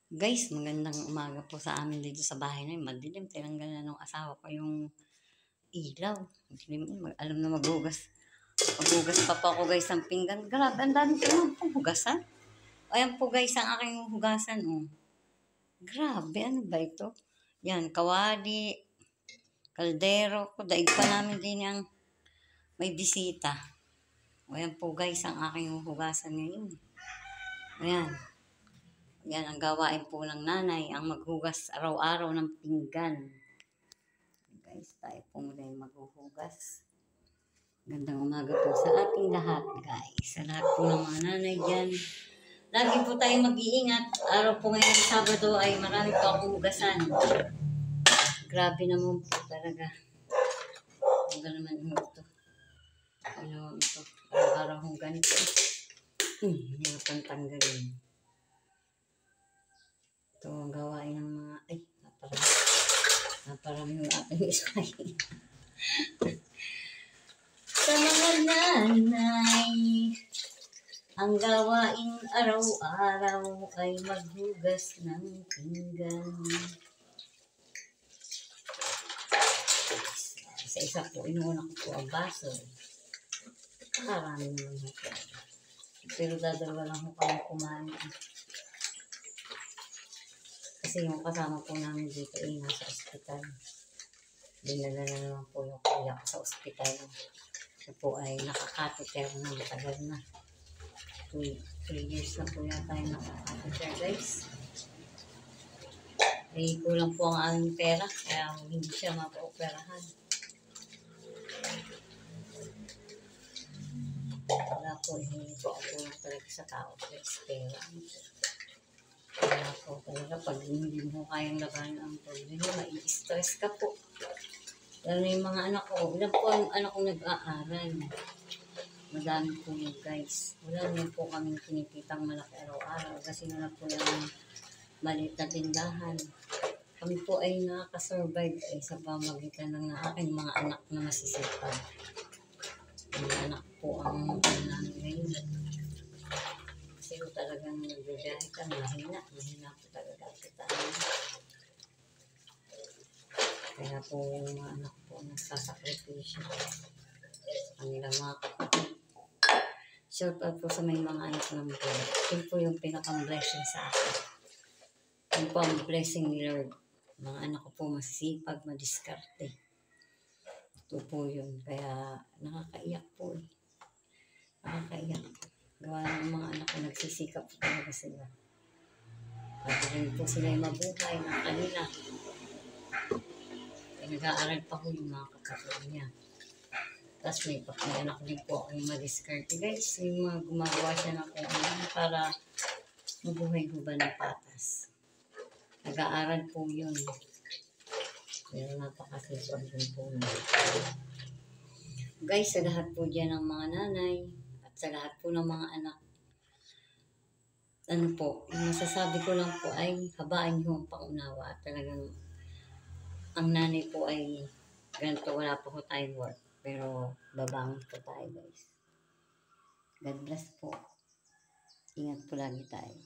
Guys, magandang umaga po sa amin dito sa bahay namin. Madilim, tinanggal na ng asawa ko yung ilaw. Dilim, alam na maghugas. Maghugas pa po ako guys ng pinggan. Grabe, ang dami ko naman pong hugasan. Ayan po guys, ang aking hugasan. Oh. Grabe, ano ba ito? Yan, kawali, kaldero. Daig pa namin din yung may bisita. Ayan po guys, ang aking hugasan ngayon. Ayan. Yan ang gawain po ng nanay, ang maghugas araw-araw ng pinggan. Guys, tayo po muna yung maghuhugas. Gandang umaga po sa ating lahat, guys. Sa lahat po ng mga nanay dyan. Lagi po tayo mag-iingat. Araw po ngayon Sabado ay marami po akong hugasan. Grabe naman po talaga. Hanggang naman ito. Ano ito? Araw-araw hong ganito. Hirapan tanggalin. Ito ang gawain ng mga, naparami yung ating isay. Sa mga nanay, ang gawain araw-araw ay maghugas ng pinggan. Isa-isa po, inuuna ko po ang baso. Karami naman ito. Pero dadalawa lang ko kami kumain. Kasi yung kasama po namin dito ay nasa ospital. Dinala na naman po yung kuya ko sa ospital. Siya po ay nakakateter na matagal na. 3 years na po yata yung nakakateter guys. Ay kulang po ang aming pera kaya hindi siya mapa-operahan. Wala po, hindi po ako lang talaga sa tao. Pera. Kaya po talaga pag hindi mo kayang labanan ang problema, mai-stress ka po. Lalo yung mga anak ko, ilan po yung anak ko nag-aaral. Madami po yun guys. Wala niyo po kami kinikitang malaki araw-araw kasi wala po yung maliit na tindahan. Kami po ay nakaka-survive sa pamagitan ng aking mga anak na masisipag. Mga anak po ang namin ngayon. Kasi talagang nagbibiyahe ka, mahina po talaga kita. Kaya po yung mga anak po nagsasakripisyo. Kanilang mga kapatid. Shout out po sa may mga anak ng Lord. Yun po yung pinakang blessing sa akin. Yun po ang blessing ni Lord. Mga anak ko po masisipag, madiskarte. Ito po yun. Kaya nakakaiyak po eh. Nakakaiyak. Gawa ng mga anak ko nagsisikap talaga sila. Pati rin po sila yung mabuhay ng kanila. Nag-aaral pa ko yung mga kapatid niya. Tapos may anak din po akong madiskarte. Guys, yung mga gumagawa siya ng kung para mabuhay ko ba ng patas. Nag-aaral po yun. Pero napakasipag din po. Guys, sa lahat po dyan ng mga nanay at sa lahat po ng mga anak, ano po, yung masasabi ko lang po ay habaan niyo ang pangunawa at talagang ang nanay po ay ganito, wala po ko tayong work. Pero babangon po tayo guys. God bless po. Ingat po lagi tayo.